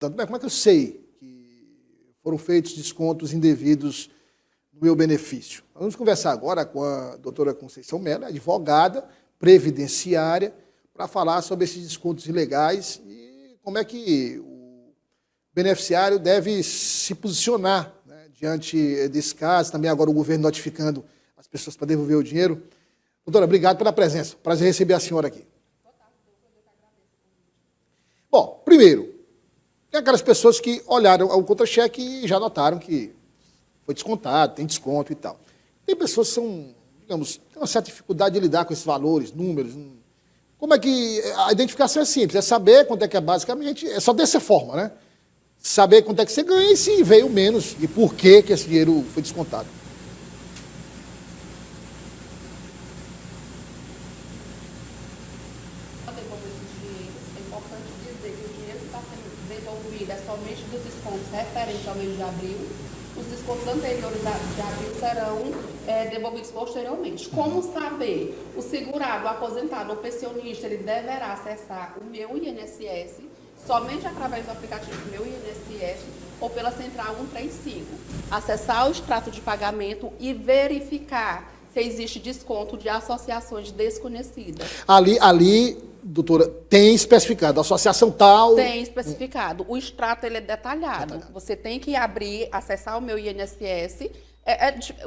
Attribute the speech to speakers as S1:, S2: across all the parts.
S1: Tanto bem, como é que eu sei que foram feitos descontos indevidos no meu benefício? Vamos conversar agora com a doutora Conceição Mello, advogada previdenciária, para falar sobre esses descontos ilegais e como é que o beneficiário deve se posicionar, né, diante desse caso. Também agora o governo notificando as pessoas para devolver o dinheiro. Doutora, obrigado pela presença. Prazer receber a senhora aqui. Bom, primeiro, tem aquelas pessoas que olharam o contra-cheque e já notaram que foi descontado, tem desconto e tal. Tem pessoas que são, digamos, têm uma certa dificuldade de lidar com esses valores, números. Como é que... A identificação é simples, é saber quanto é que é basicamente, é só dessa forma, né? Saber quanto é que você ganha e se veio menos e por que esse dinheiro foi descontado.
S2: É somente dos descontos referentes ao mês de abril. Os descontos anteriores de abril serão devolvidos posteriormente. Como saber? O segurado, o aposentado ou pensionista, ele deverá acessar o Meu INSS somente através do aplicativo Meu INSS ou pela Central 135. Acessar o extrato de pagamento e verificar se existe desconto de associações desconhecidas.
S1: Ali, doutora, tem especificado, a associação tal...
S2: Tem especificado. O extrato ele é detalhado. Você tem que abrir, acessar o Meu INSS.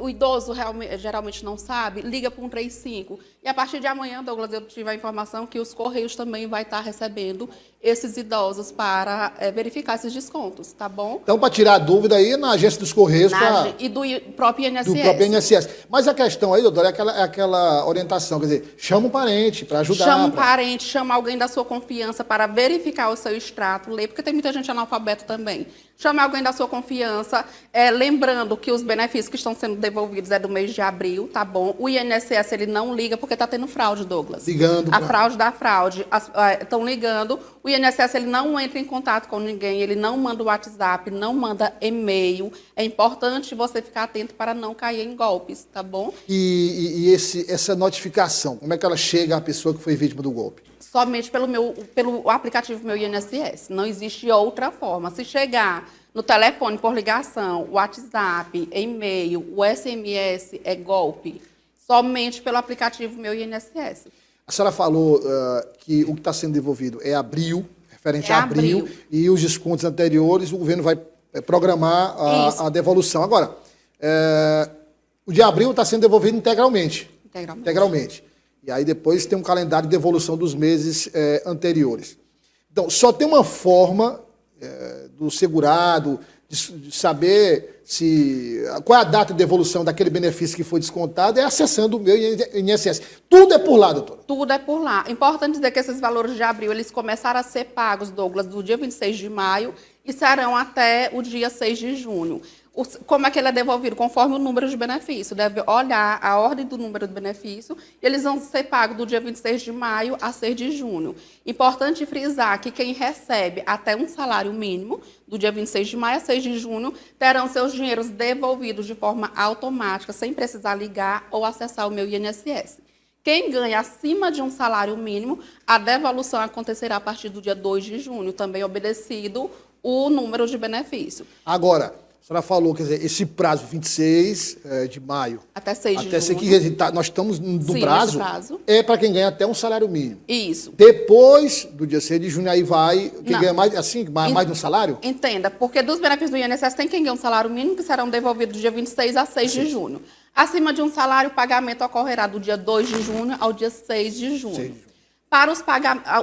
S2: O idoso geralmente não sabe, liga para o 135. E a partir de amanhã, Douglas, eu tive a informação que os Correios também vai estar recebendo esses idosos para verificar esses descontos, tá bom?
S1: Então, para tirar a dúvida aí, na agência dos Correios...
S2: E do próprio INSS.
S1: Do próprio INSS. Mas a questão aí, doutora, é aquela orientação, quer dizer, chama um parente para ajudar.
S2: Chama um parente, chama alguém da sua confiança para verificar o seu extrato, ler, porque tem muita gente analfabeta também. Chame alguém da sua confiança, lembrando que os benefícios que estão sendo devolvidos é do mês de abril, tá bom? O INSS, ele não liga porque está tendo fraude, Douglas.
S1: Ligando.
S2: A fraude da fraude. Estão ligando. O INSS, ele não entra em contato com ninguém, ele não manda WhatsApp, não manda e-mail. É importante você ficar atento para não cair em golpes, tá bom?
S1: E essa notificação, como é que ela chega à pessoa que foi vítima do golpe?
S2: Somente pelo aplicativo Meu INSS. Não existe outra forma. Se chegar no telefone por ligação, WhatsApp, e-mail, o SMS é golpe. Somente pelo aplicativo Meu INSS.
S1: A senhora falou que o que está sendo devolvido é abril, referente a abril, e os descontos anteriores, o governo vai programar a devolução. Agora, o de abril está sendo devolvido integralmente. Integralmente. E aí depois tem um calendário de devolução dos meses anteriores. Então, só tem uma forma do segurado de saber qual é a data de devolução daquele benefício que foi descontado, é acessando o Meu INSS. Tudo é por lá, doutora?
S2: Tudo é por lá. Importante dizer que esses valores de abril, eles começaram a ser pagos, Douglas, do dia 26 de maio e serão até o dia 6 de junho. Como é que ele é devolvido? Conforme o número de benefício. Deve olhar a ordem do número de benefício e eles vão ser pagos do dia 26 de maio a 6 de junho. Importante frisar que quem recebe até um salário mínimo, do dia 26 de maio a 6 de junho, terão seus dinheiros devolvidos de forma automática, sem precisar ligar ou acessar o Meu INSS. Quem ganha acima de um salário mínimo, a devolução acontecerá a partir do dia 2 de junho, também obedecido o número de benefício.
S1: Agora, a senhora falou, quer dizer, esse prazo 26 de maio.
S2: Até 6 de junho.
S1: Nós estamos no
S2: Sim,
S1: prazo. É para quem ganha até um salário mínimo.
S2: Isso.
S1: Depois do dia 6 de junho, aí vai quem ganha mais, assim, mais de um salário?
S2: Entenda, porque dos benefícios do INSS tem quem ganha um salário mínimo, que serão devolvidos do dia 26 a 6 de junho. Acima de um salário, o pagamento ocorrerá do dia 2 de junho ao dia 6 de junho. Para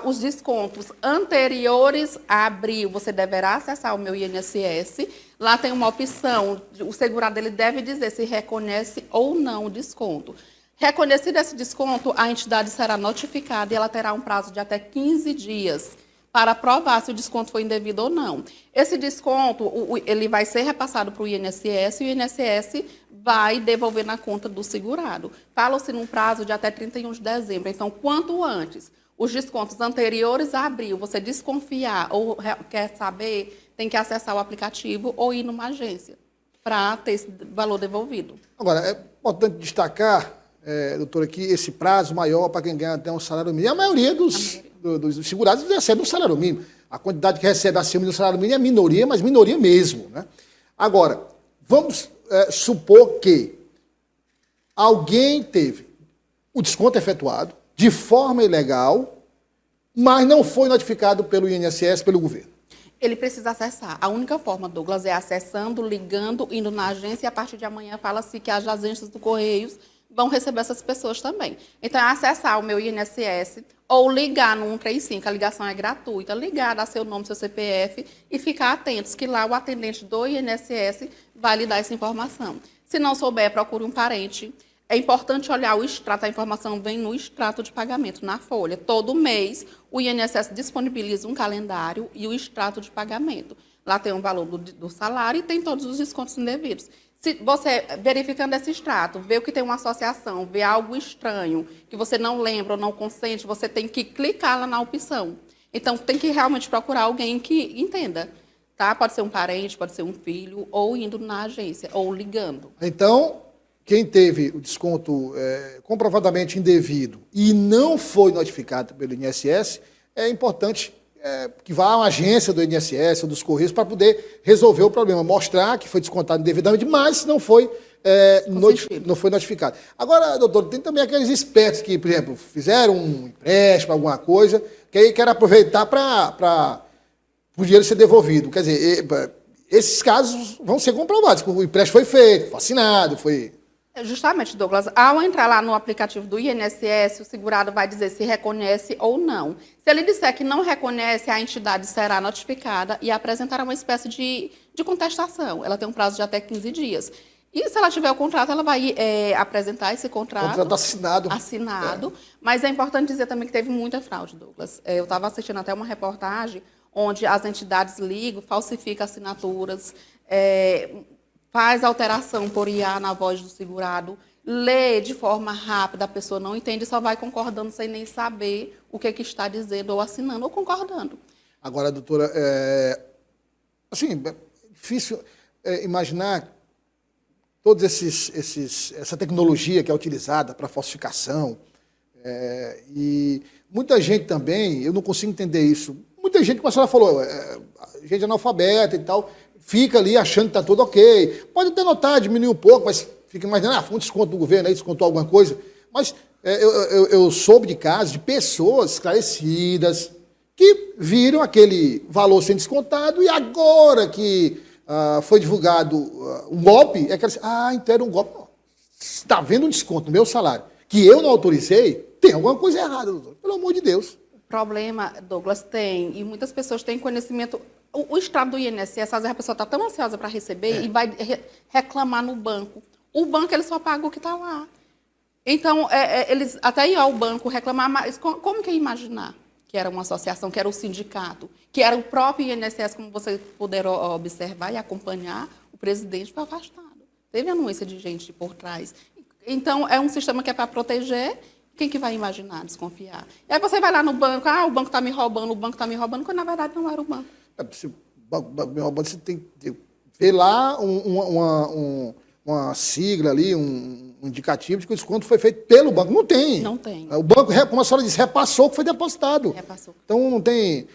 S2: os descontos anteriores a abril, você deverá acessar o Meu INSS. Lá tem uma opção, o segurado ele deve dizer se reconhece ou não o desconto. Reconhecido esse desconto, a entidade será notificada e ela terá um prazo de até 15 dias para provar se o desconto foi indevido ou não. Esse desconto ele vai ser repassado para o INSS e o INSS vai devolver na conta do segurado. Fala-se num prazo de até 31 de dezembro. Então, quanto antes os descontos anteriores a abril, você desconfiar ou quer saber, tem que acessar o aplicativo ou ir numa agência para ter esse valor devolvido.
S1: Agora, é importante destacar, doutora, que esse prazo maior para quem ganha até um salário mínimo, a maioria dos segurados recebe um salário mínimo. A quantidade que recebe acima do salário mínimo é minoria, mas minoria mesmo, né? Agora, vamos supor que alguém teve o desconto efetuado de forma ilegal, mas não foi notificado pelo INSS, pelo governo.
S2: Ele precisa acessar. A única forma, Douglas, é acessando, ligando, indo na agência, e a partir de amanhã fala-se que as agências do Correios vão receber essas pessoas também. Então, é acessar o meu INSS ou ligar no 135, a ligação é gratuita, ligar, dar seu nome, seu CPF e ficar atentos, que lá o atendente do INSS vai lhe dar essa informação. Se não souber, procure um parente. É importante olhar o extrato, a informação vem no extrato de pagamento, na folha. Todo mês, o INSS disponibiliza um calendário e o extrato de pagamento. Lá tem o valor do salário e tem todos os descontos indevidos. Se você, verificando esse extrato, vê que tem uma associação, vê algo estranho, que você não lembra ou não consente, você tem que clicar lá na opção. Então, tem que realmente procurar alguém que entenda. Tá? Pode ser um parente, pode ser um filho, ou indo na agência, ou ligando.
S1: Então, quem teve o desconto comprovadamente indevido e não foi notificado pelo INSS, é importante que vá a uma agência do INSS ou dos Correios para poder resolver o problema, mostrar que foi descontado indevidamente, mas não foi, não foi notificado. Agora, doutor, tem também aqueles espertos que, por exemplo, fizeram um empréstimo, alguma coisa, que aí querem aproveitar para o dinheiro ser devolvido. Quer dizer, esses casos vão ser comprovados, o empréstimo foi feito, foi assinado, foi...
S2: Justamente, Douglas, ao entrar lá no aplicativo do INSS, o segurado vai dizer se reconhece ou não. Se ele disser que não reconhece, a entidade será notificada e apresentará uma espécie de contestação. Ela tem um prazo de até 15 dias. E se ela tiver o contrato, ela vai apresentar esse contrato.
S1: Contrato assinado.
S2: Assinado. Mas é importante dizer também que teve muita fraude, Douglas. Eu estava assistindo até uma reportagem onde as entidades ligam, falsificam assinaturas, faz alteração por IA na voz do segurado, lê de forma rápida, a pessoa não entende, só vai concordando sem nem saber o que está dizendo, ou assinando, ou concordando.
S1: Agora, doutora, assim, é difícil imaginar toda essa tecnologia que é utilizada para falsificação. E muita gente também, eu não consigo entender isso, muita gente, como a senhora falou, gente analfabeta e tal, fica ali achando que está tudo ok. Pode até notar, diminuir um pouco, mas fica imaginando, foi um desconto do governo aí, descontou alguma coisa. Mas eu soube de casos de pessoas esclarecidas que viram aquele valor sendo descontado e agora que foi divulgado um golpe, é que elas então era um golpe. Está havendo um desconto no meu salário que eu não autorizei, tem alguma coisa errada, doutor. Pelo amor de Deus.
S2: O problema, Douglas, tem, e muitas pessoas têm conhecimento. O extrato do INSS, às vezes a pessoa está tão ansiosa para receber e vai reclamar no banco. O banco ele só paga o que está lá. Então, eles até ir ao banco reclamar, mas como que é imaginar que era uma associação, que era o sindicato, que era o próprio INSS, como vocês puderam observar e acompanhar, o presidente foi afastado. Teve anúncio de gente por trás. Então, é um sistema que é para proteger. Quem que vai imaginar, desconfiar? E aí você vai lá no banco, o banco está me roubando, quando na verdade não era o banco.
S1: Se o banco me roubando, você tem que ver lá uma sigla ali, um indicativo de que o desconto foi feito pelo banco. Não tem.
S2: Não tem.
S1: O banco, como a senhora disse, repassou o que foi depositado.
S2: Repassou.
S1: Então não tem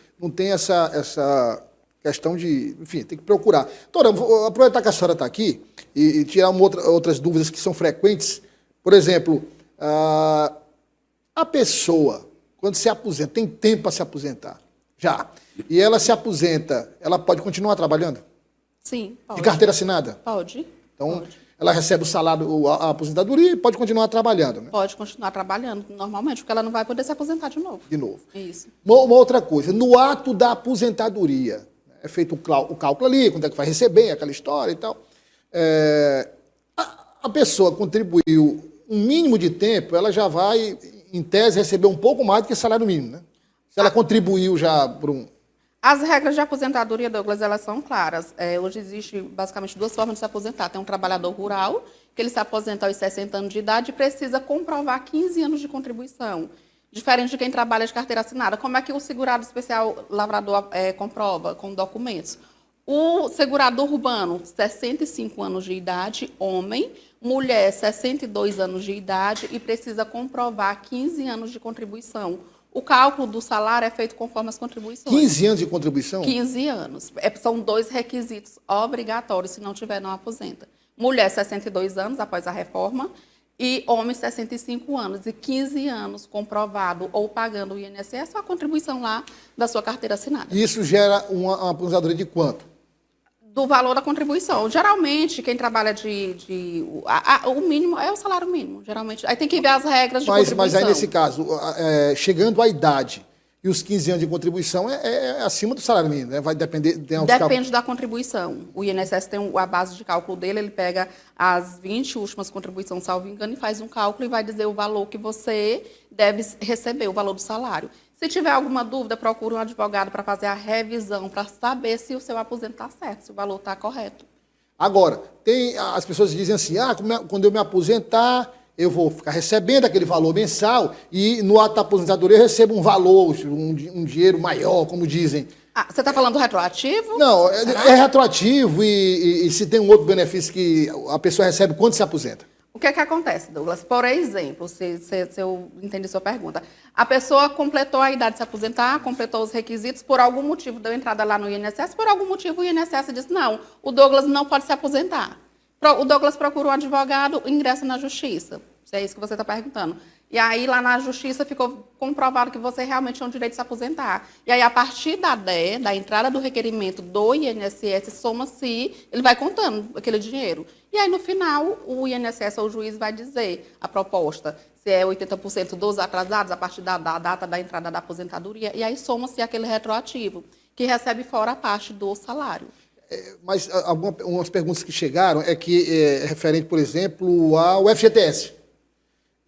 S1: essa questão de... Enfim, tem que procurar. Doutora, vou aproveitar que a senhora está aqui e tirar outras dúvidas que são frequentes. Por exemplo, a pessoa, quando se aposenta, tem tempo para se aposentar? Já. E ela se aposenta, ela pode continuar trabalhando?
S2: Sim, pode.
S1: De carteira assinada?
S2: Pode.
S1: Então,
S2: pode.
S1: Ela recebe o salário, a aposentadoria e pode continuar trabalhando, né?
S2: Pode continuar trabalhando normalmente, porque ela não vai poder se aposentar de novo.
S1: De novo.
S2: Isso.
S1: Uma outra coisa, no ato da aposentadoria, é feito o cálculo ali, quanto é que vai receber, aquela história e tal. A pessoa contribuiu um mínimo de tempo, ela já vai, em tese, receber um pouco mais do que salário mínimo, né? Se ela contribuiu já por um...
S2: As regras de aposentadoria, Douglas, elas são claras. Hoje existe basicamente duas formas de se aposentar. Tem um trabalhador rural, que ele se aposenta aos 60 anos de idade e precisa comprovar 15 anos de contribuição. Diferente de quem trabalha de carteira assinada. Como é que o segurado especial lavrador comprova? Com documentos. O segurado urbano, 65 anos de idade, homem, mulher, 62 anos de idade e precisa comprovar 15 anos de contribuição. O cálculo do salário é feito conforme as contribuições.
S1: 15 anos de contribuição?
S2: 15 anos. São 2 requisitos obrigatórios, se não tiver, não aposenta. Mulher, 62 anos após a reforma, e homem, 65 anos. E 15 anos comprovado ou pagando o INSS ou a contribuição lá da sua carteira assinada.
S1: Isso gera uma aposentadoria de quanto?
S2: Do valor da contribuição. Geralmente, quem trabalha o mínimo é o salário mínimo, geralmente. Aí tem que ver as regras de contribuição.
S1: Mas aí, nesse caso, chegando à idade e os 15 anos de contribuição é acima do salário mínimo, né? Vai depender...
S2: Depende da contribuição. O INSS tem a base de cálculo dele, ele pega as 20 últimas contribuições, salvo engano, e faz um cálculo e vai dizer o valor que você deve receber, o valor do salário. Se tiver alguma dúvida, procure um advogado para fazer a revisão, para saber se o seu aposento está certo, se o valor está correto.
S1: Agora, as pessoas dizem assim, quando eu me aposentar, eu vou ficar recebendo aquele valor mensal e no ato da aposentadoria eu recebo um valor, um dinheiro maior, como dizem.
S2: Você está falando do retroativo?
S1: Não, é retroativo e se tem um outro benefício que a pessoa recebe quando se aposenta.
S2: O que é que acontece, Douglas? Por exemplo, se eu entendi sua pergunta, a pessoa completou a idade de se aposentar, completou os requisitos, por algum motivo deu entrada lá no INSS, por algum motivo o INSS disse, não, o Douglas não pode se aposentar. O Douglas procura um advogado, ingressa na justiça, se é isso que você está perguntando. E aí, lá na justiça, ficou comprovado que você realmente tinha o direito de se aposentar. E aí, a partir da DE, da entrada do requerimento do INSS, soma-se, ele vai contando aquele dinheiro. E aí, no final, o INSS ou o juiz vai dizer a proposta, se é 80% dos atrasados, a partir da data da entrada da aposentadoria, e aí soma-se aquele retroativo, que recebe fora a parte do salário.
S1: Mas algumas perguntas que chegaram é referente, por exemplo, ao FGTS.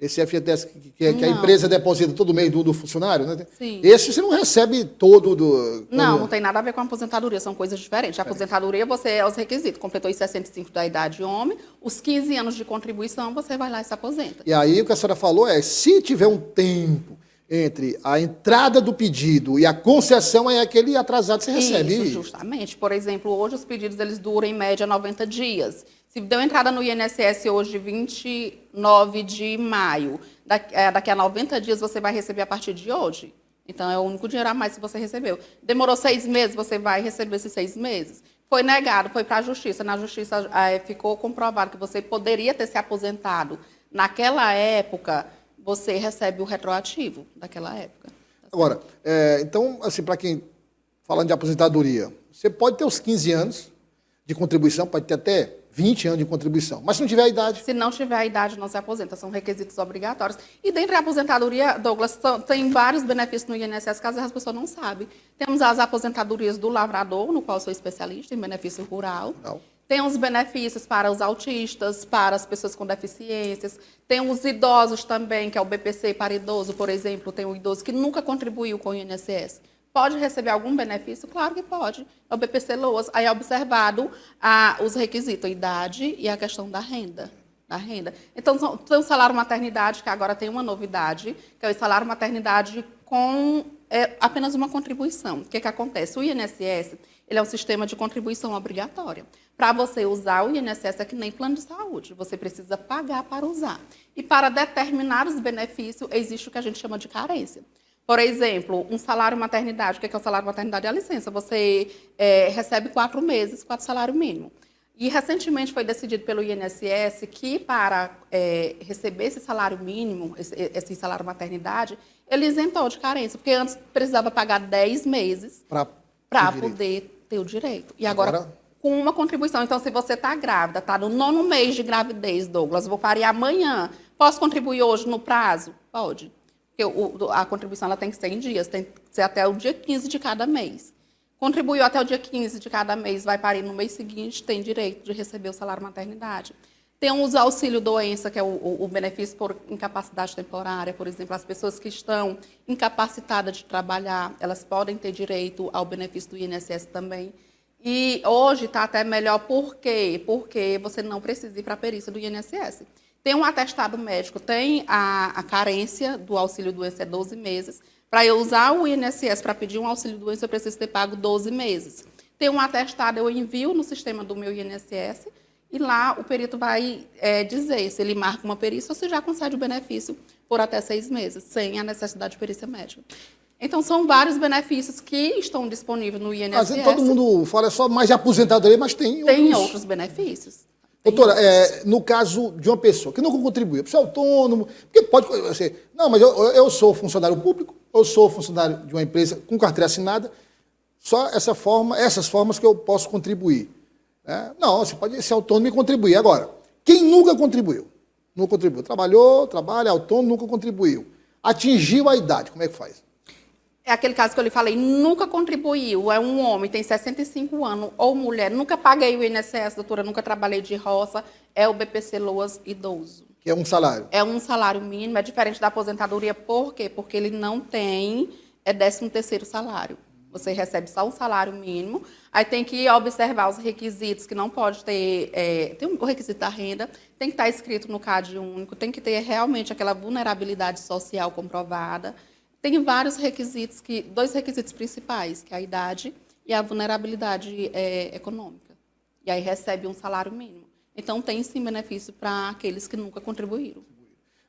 S1: Esse FGTS que a empresa deposita todo mês do funcionário, né?
S2: Sim.
S1: Esse você não recebe todo do...
S2: Não tem nada a ver com a aposentadoria, são coisas diferentes. A aposentadoria, você é os requisitos. Completou os 65 da idade homem, os 15 anos de contribuição, você vai lá e se aposenta.
S1: E aí o que a senhora falou se tiver um tempo entre a entrada do pedido e a concessão, é aquele atrasado que você recebe.
S2: Isso, justamente. Por exemplo, hoje os pedidos eles duram em média 90 dias. Se deu entrada no INSS hoje, 29 de maio, daqui a 90 dias você vai receber a partir de hoje. Então, é o único dinheiro a mais que você recebeu. Demorou 6 meses, você vai receber esses 6 meses. Foi negado, foi para a justiça. Na justiça ficou comprovado que você poderia ter se aposentado. Naquela época, você recebe o retroativo daquela época.
S1: Agora, então, assim, para quem falando de aposentadoria, você pode ter os 15 anos de contribuição, pode ter até 20 anos de contribuição. Mas se não tiver a idade...
S2: Se não tiver a idade, não se aposenta. São requisitos obrigatórios. E dentro da aposentadoria, Douglas, tem vários benefícios no INSS, caso as pessoas não sabem. Temos as aposentadorias do lavrador, no qual sou especialista em benefício rural.
S1: Não.
S2: Tem os benefícios para os autistas, para as pessoas com deficiências. Tem os idosos também, que é o BPC para idoso, por exemplo. Tem um idoso que nunca contribuiu com o INSS. Pode receber algum benefício? Claro que pode. É o BPC LOAS. Aí é observado os requisitos, a idade e a questão da renda. Então, tem o salário maternidade, que agora tem uma novidade, que é o salário maternidade com apenas uma contribuição. O que acontece? O INSS ele é um sistema de contribuição obrigatória. Para você usar o INSS é que nem plano de saúde. Você precisa pagar para usar. E para determinados benefícios, existe o que a gente chama de carência. Por exemplo, um salário maternidade. O que é o salário maternidade? É a licença. Você recebe 4 meses, 4 salário mínimo. E recentemente foi decidido pelo INSS que para receber esse salário mínimo, esse salário maternidade, ele isentou de carência. Porque antes precisava pagar 10 meses para poder ter o direito. E agora com uma contribuição. Então, se você está grávida, está no 9º mês de gravidez, Douglas, vou parir amanhã, posso contribuir hoje no prazo? Pode. Porque a contribuição ela tem que ser em dias, tem que ser até o dia 15 de cada mês. Contribuiu até o dia 15 de cada mês, vai parir no mês seguinte, tem direito de receber o salário maternidade. Tem os auxílio-doença, que é o benefício por incapacidade temporária, por exemplo. As pessoas que estão incapacitadas de trabalhar, elas podem ter direito ao benefício do INSS também. E hoje está até melhor, por quê? Porque você não precisa ir para a perícia do INSS. Tem um atestado médico, tem a carência do auxílio-doença, é 12 meses. Para eu usar o INSS para pedir um auxílio-doença, eu preciso ter pago 12 meses. Tem um atestado, eu envio no sistema do meu INSS, e lá o perito vai dizer se ele marca uma perícia ou se já concede o benefício por até 6 meses, sem a necessidade de perícia médica. Então, são vários benefícios que estão disponíveis no INSS.
S1: Mas todo mundo fala só mais de aposentadoria, mas tem
S2: outros benefícios.
S1: Doutora, no caso de uma pessoa que nunca contribuiu, pessoa autônomo, porque pode ser, não, mas eu sou funcionário público, eu sou funcionário de uma empresa com carteira assinada, só essas formas que eu posso contribuir. Não, você pode ser autônomo e contribuir. Agora, quem nunca contribuiu, trabalha, autônomo, nunca contribuiu, atingiu a idade, como é que faz?
S2: É aquele caso que eu lhe falei, nunca contribuiu, é um homem, tem 65 anos, ou mulher, nunca paguei o INSS, doutora, nunca trabalhei de roça, é o BPC Loas idoso.
S1: Que é um salário? É
S2: um salário mínimo, é diferente da aposentadoria, por quê? Porque ele não tem 13º salário. Você recebe só o salário mínimo, aí tem que observar os requisitos, que não pode ter, tem o requisito da renda, tem que estar escrito no CAD único, tem que ter realmente aquela vulnerabilidade social comprovada. Tem vários requisitos, 2 requisitos principais, que é a idade e a vulnerabilidade econômica. E aí recebe um salário mínimo. Então, tem sim benefício para aqueles que nunca contribuíram.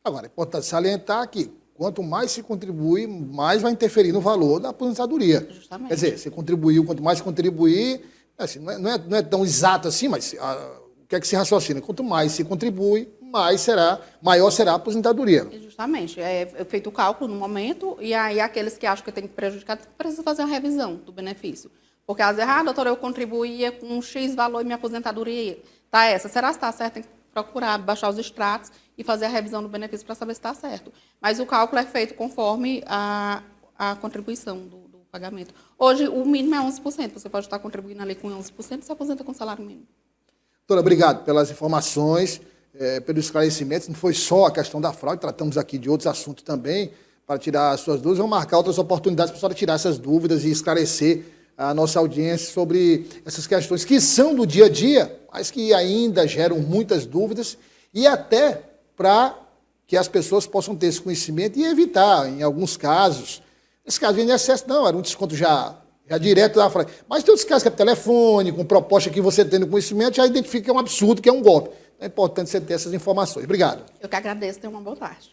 S1: Agora, é importante salientar que quanto mais se contribui, mais vai interferir no valor da aposentadoria.
S2: Justamente.
S1: Quer dizer, você contribuiu, quanto mais se contribuir, assim, não é tão exato assim, mas o que é que se raciocina? Quanto mais se contribui, maior será a aposentadoria.
S2: Justamente. É feito o cálculo no momento, e aí aqueles que acham que tem que prejudicar, precisam fazer uma revisão do benefício. Porque às vezes, doutora, eu contribuía com um X valor e minha aposentadoria está essa. Será que está certo? Tem que procurar baixar os extratos e fazer a revisão do benefício para saber se está certo. Mas o cálculo é feito conforme a contribuição do pagamento. Hoje, o mínimo é 11%. Você pode estar contribuindo ali com 11% e se aposenta com salário mínimo.
S1: Doutora, obrigado pelas informações, pelos esclarecimentos. Não foi só a questão da fraude, tratamos aqui de outros assuntos também, para tirar as suas dúvidas. Vamos marcar outras oportunidades para a senhora tirar essas dúvidas e esclarecer a nossa audiência sobre essas questões que são do dia a dia, mas que ainda geram muitas dúvidas, e até para que as pessoas possam ter esse conhecimento e evitar, em alguns casos, esse caso de INSS, não, era um desconto já direto da fraude. Mas tem outros casos que é telefone, com proposta que você tem no conhecimento, já identifica que é um absurdo, que é um golpe. É importante você ter essas informações. Obrigado.
S2: Eu que agradeço, tenha uma boa tarde.